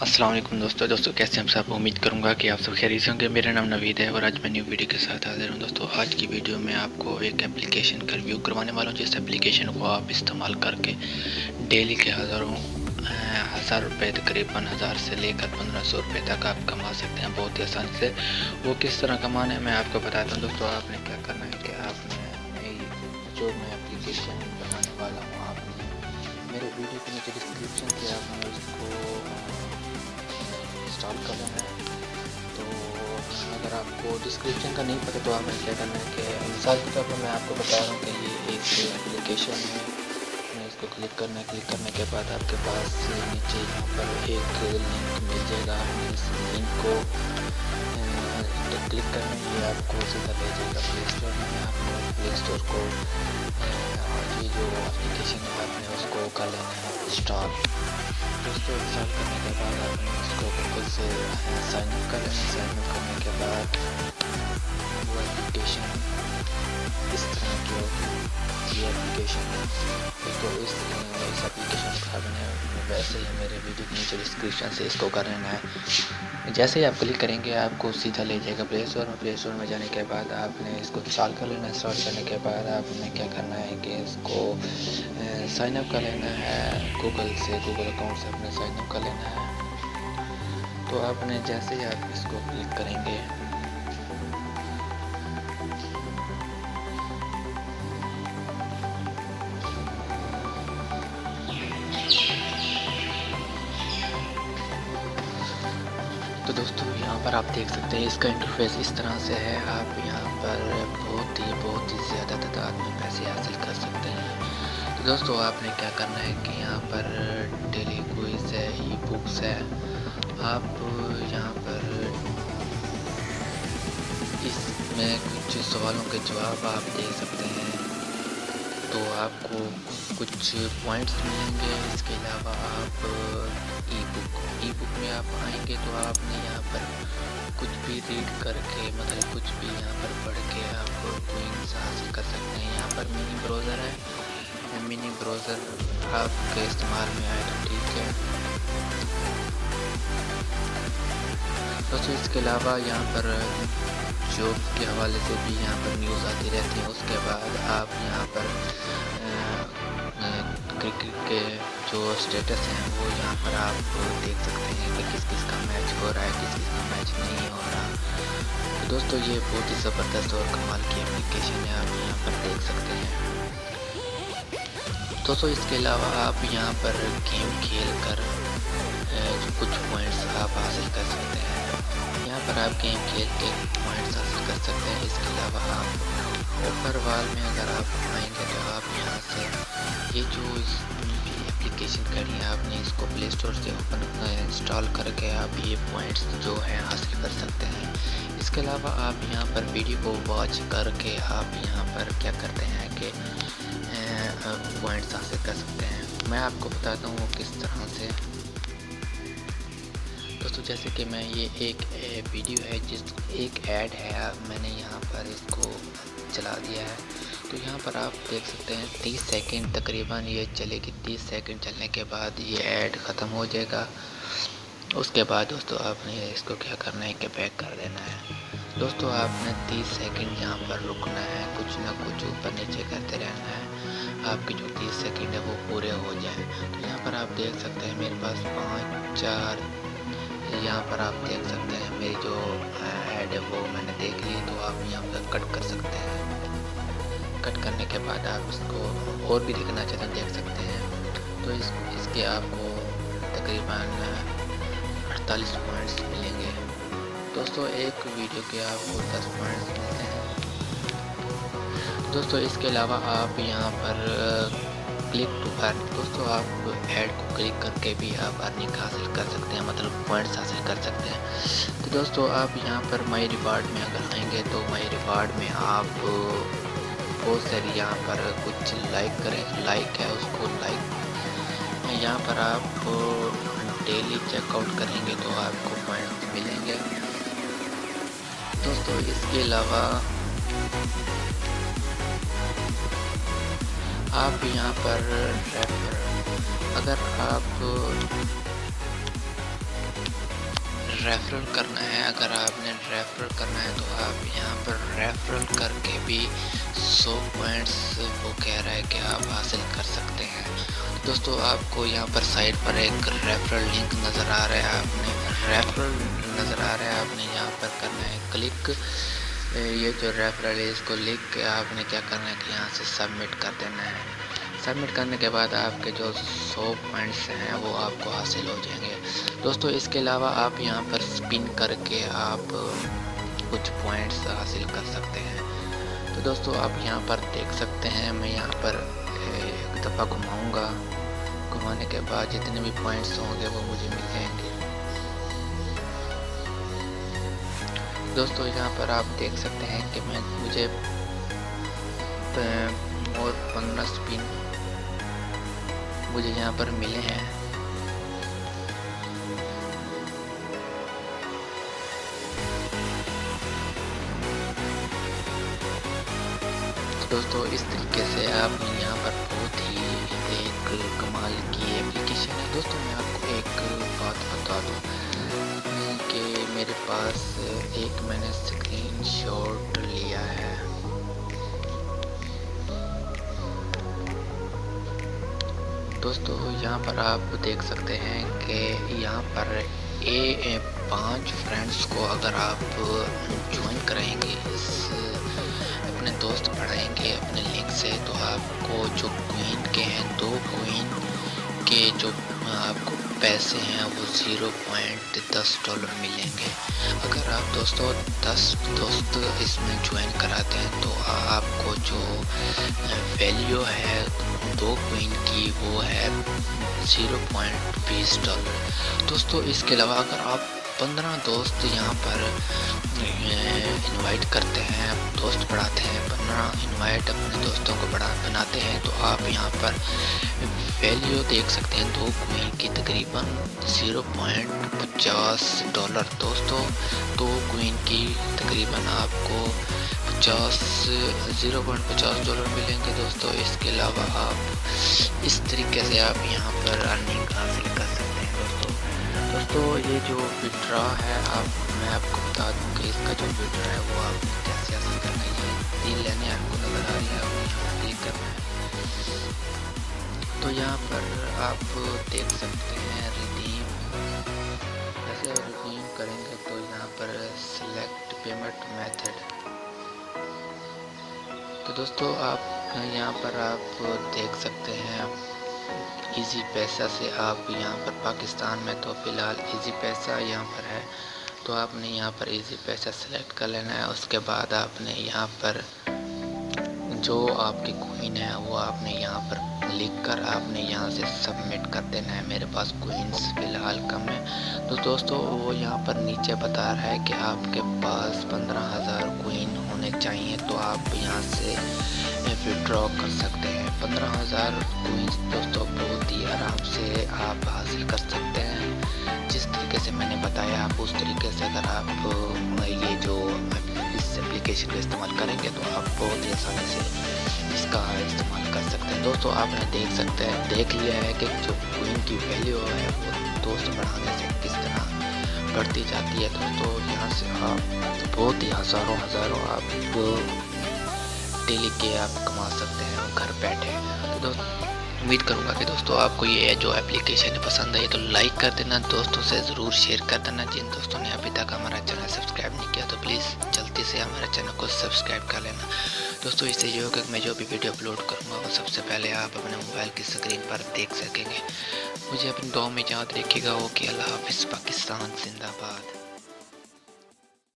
अस्सलाम वालेकुम दोस्तों कैसे हैं आप सब। उम्मीद करूंगा कि आप सब खैरियत से होंगे। मेरा नाम नवीद है और आज मैं न्यू वीडियो के साथ हाजिर हूं। दोस्तों आज की वीडियो में आपको एक एप्लीकेशन का रिव्यू करवाने वाला हूं, जिस एप्लीकेशन को आप इस्तेमाल करके डेली के हज़ार रुपये तकरीबन 1000 से लेकर 1500 रुपये तक आप कमा सकते हैं बहुत ही आसानी से। वो किस तरह कमाना है मैं आपको बताता हूँ। दोस्तों आपने क्या करना है कि आपने जो मैं एप्लीकेशन बताने वाला हूँ, आपने मेरे वीडियो के नीचे डिस्क्रिप्शन से आपने उसको इंस्टॉल कर लेना है। तो अगर आपको डिस्क्रिप्शन का नहीं पता तो आपने क्या करना है कि मिसाल के तौर पर मैं आपको बता रहा हूँ कि ये एक एप्लीकेशन है। मैं इसको क्लिक करने के बाद आपके पास नीचे यहाँ पर एक लिंक मिल जाएगा। आपने इस लिंक को क्लिक करना है, ये आपको सीधा ले जाएगा प्ले स्टोर में। आपने प्ले स्टोर को ये जो एप्लीकेशन है आपने उसको कर लेना है इंस्टॉल। दोस्तों इंस्टॉल करने के बाद आपने इसको गूगल से साइन अप कर लेना। साइन अप करने के बाद वो एप्लीकेशन इस तरह की होगी। ये एप्लीकेशन है तो इस एप्लीकेशन का आपने वैसे ही मेरे वीडियो के नीचे डिस्क्रिप्शन से इसको कर लेना है। जैसे ही आप क्लिक करेंगे आपको सीधा ले जाएगा प्ले स्टोर में। प्ले स्टोर में जाने के बाद आपने इसको इंस्टॉल कर लेना है। इंस्टॉल करने के बाद आपने क्या करना है कि इसको साइन अप कर लेना है गूगल अकाउंट से अपने साइन अप कर लेना है। तो आपने जैसे ही आप इसको क्लिक करेंगे तो दोस्तों यहाँ पर आप देख सकते हैं इसका इंटरफेस इस तरह से है। आप यहाँ पर बहुत ही ज़्यादा तादाद में पैसे हासिल कर सकते हैं। तो दोस्तों आपने क्या करना है कि यहाँ पर डेली क्विज है, ई बुक्स है। आप यहाँ पर इसमें कुछ सवालों के जवाब आप दे सकते हैं तो आपको कुछ पॉइंट्स मिलेंगे। इसके अलावा आप ई बुक में आप आएंगे तो आपने यहाँ पर कुछ भी रीड करके मतलब कुछ भी यहाँ पर पढ़ के आप कोइंस हासिल कर सकते हैं। यहाँ पर मिनी ब्राउज़र है, मिनी ब्राउज़र आपके इस्तेमाल में आए तो ठीक है। दोस्तों इसके अलावा यहाँ पर जॉब के हवाले से भी यहाँ पर न्यूज़ आती रहती है। उसके बाद आप यहाँ पर क्रिकेट के जो स्टेटस हैं वो यहाँ पर आप देख सकते हैं कि किस किस का मैच हो रहा है, किस किस का मैच नहीं हो रहा। तो दोस्तों ये बहुत ही ज़बरदस्त और कमाल की एप्लीकेशन है, आप यहाँ पर देख सकते हैं। दोस्तों इसके अलावा आप यहाँ पर गेम खेल कर कुछ पॉइंट्स आप हासिल कर सकते हैं। यहाँ पर आप गेम खेल के पॉइंट्स हासिल कर सकते हैं। इसके अलावा आप ऊपर वाल में अगर आप आएंगे तो आप यहाँ से ये जो एप्लीकेशन करी है आपने इसको प्ले स्टोर से ओपन इंस्टॉल करके आप ये पॉइंट्स जो है हासिल कर सकते हैं। इसके अलावा आप यहाँ पर वीडियो को वॉच करके आप यहाँ पर क्या करते हैं कि पॉइंट्स हासिल कर सकते हैं। मैं आपको बताता हूँ वो किस तरह से। दोस्तों जैसे कि मैं ये एक वीडियो है जिस एक ऐड है, मैंने यहाँ पर इसको चला दिया है। तो यहाँ पर आप देख सकते हैं 30 सेकंड तकरीबन ये चलेगी। 30 सेकंड चलने के बाद ये ऐड ख़त्म हो जाएगा। उसके बाद दोस्तों आपने इसको क्या करना है कि बैक कर देना है। दोस्तों आपने 30 सेकंड यहाँ पर रुकना है, कुछ ना कुछ ऊपर नीचे करते रहना है आपके जो 30 सेकंड है वो पूरे हो जाए। तो यहाँ पर आप देख सकते हैं मेरे पास 5 4 यहाँ पर आप देख सकते हैं मेरी जो ऐड है वो मैंने देख ली। तो आप यहाँ पर कट कर सकते हैं। कट करने के बाद आप इसको और भी देखना चाहते हैं देख सकते हैं। तो इसके आपको तकरीबन 48 पॉइंट्स मिलेंगे। दोस्तों एक वीडियो के आपको 10 पॉइंट्स मिलते हैं। दोस्तों इसके अलावा आप यहाँ पर क्लिक टू अर्न, दोस्तों आप ऐड को क्लिक करके भी आप अर्निंग हासिल कर सकते हैं, मतलब पॉइंट्स हासिल कर सकते हैं। तो दोस्तों आप यहाँ पर माई रिवार्ड में अगर आएंगे तो माई रिवार्ड में आप बहुत सारी यहाँ पर कुछ लाइक है उसको लाइक यहाँ पर आप डेली चेकआउट करेंगे तो आपको पॉइंट्स मिलेंगे। दोस्तों इसके अलावा आप यहाँ पर रेफर अगर आप रेफरल करना है, अगर आपने रेफरल करना है तो आप यहाँ पर रेफरल करके भी 100 पॉइंट्स वो कह रहा है कि आप हासिल कर सकते हैं। दोस्तों आपको यहाँ पर साइड पर एक रेफरल लिंक नज़र आ रहा है, आपने यहाँ पर करना है क्लिक। ये जो रेफरल है इसको लिख के आपने क्या करना है कि यहाँ से सबमिट कर देना है। सबमिट करने के बाद आपके जो 100 पॉइंट्स हैं वो आपको हासिल हो जाएंगे। दोस्तों इसके अलावा आप यहाँ पर स्पिन करके आप कुछ पॉइंट्स हासिल कर सकते हैं। तो दोस्तों आप यहाँ पर देख सकते हैं, मैं यहाँ पर एक दफ़ा घुमाऊँगा, घुमाने के बाद जितने भी पॉइंट्स होंगे वो मुझे मिल जाएंगे। दोस्तों यहाँ पर आप देख सकते हैं कि मुझे और 15 स्पिन मुझे यहाँ पर मिले हैं। दोस्तों इस तरीके से आप यहाँ पर बहुत ही एक कमाल की एप्लीकेशन है। दोस्तों मैं आपको एक बात बता दूँ कि मेरे पास एक मैंने स्क्रीनशॉट लिया है। दोस्तों यहाँ पर आप देख सकते हैं कि यहाँ पर 5 फ्रेंड्स को अगर आप ज्वाइन कराएंगे, अपने दोस्त बढ़ाएंगे अपने लिंक से, तो आपको जो क्वीन के हैं 2 क्वीन के जो आपको पैसे हैं वो $0.10 मिलेंगे। अगर आप दोस्तों 10 दोस्त इसमें ज्वाइन कराते हैं तो आपको जो वैल्यू है 2 क्वीन की वो है $0.20। दोस्तों इसके अलावा अगर आप 15 दोस्त यहाँ पर इनवाइट करते हैं, दोस्त बढ़ाते हैं, 15 इनवाइट अपने दोस्तों को बनाते हैं, तो आप यहाँ पर वैल्यू देख सकते हैं 2 क्वीन की तकरीबन $0.50। दोस्तों 2 क्वीन की तकरीबन आपको $0.50 मिलेंगे। दोस्तों इसके अलावा आप इस तरीके से आप यहाँ पर अर्निंग हासिल कर सकते हैं। दोस्तों ये जो विड्रॉ है मैं आपको बता दूं कि इसका जो विड्रॉ है वो आप कैसे हासिल करना है। 3 लाइनें आपको नज़र आ रही है, आपको यहाँ क्लिक करना है। तो यहाँ पर आप देख सकते हैं रिडीम, जैसे रिडीम करेंगे तो यहाँ पर सिलेक्ट पेमेंट मेथड। तो दोस्तों आप यहाँ पर आप देख सकते हैं इजी पैसा से आप यहाँ पर पाकिस्तान में तो फ़िलहाल इजी पैसा यहाँ पर है, तो आपने यहाँ पर इजी पैसा सेलेक्ट कर लेना है। उसके बाद आपने यहाँ पर जो आपकी कॉइन है वो आपने यहाँ पर लिख कर आपने यहाँ से सबमिट कर देना है। मेरे पास कॉइन्स फ़िलहाल कम है, तो दोस्तों वो यहाँ पर नीचे बता रहा है कि आपके पास 15,000 कॉइन होने चाहिए, तो आप यहाँ से विड्रॉ कर सकते हैं। 15,000 कॉइन्स दोस्तों बहुत ही आराम से आप हासिल कर सकते हैं। जिस तरीके से मैंने बताया आप उस तरीके से अगर आप ये जो इस एप्लीकेशन का इस्तेमाल करेंगे तो आप बहुत ही आसानी से इसका इस्तेमाल कर सकते हैं। दोस्तों आपने देख लिया है कि जो कॉइन की वैल्यू है वो दोस्त बढ़ाने से किस तरह बढ़ती जाती है। दोस्तों यहाँ से आप बहुत ही हज़ारों आप डेली के आप कमा सकते हैं घर बैठे। तो उम्मीद करूँगा कि दोस्तों आपको ये जो एप्लीकेशन पसंद आई तो लाइक कर देना, दोस्तों से ज़रूर शेयर कर देना। जिन दोस्तों ने अभी तक हमारा चैनल सब्सक्राइब नहीं किया तो प्लीज़ जल्दी से हमारे चैनल को सब्सक्राइब कर लेना। दोस्तों इससे ये होगा कि मैं जो भी वीडियो अपलोड करूँगा वो सबसे पहले आप अपने मोबाइल की स्क्रीन पर देख सकेंगे। मुझे अपनी दुआ में याद रखिएगा। ओके, अल्लाह हाफ़िज़, पाकिस्तान जिंदाबाद।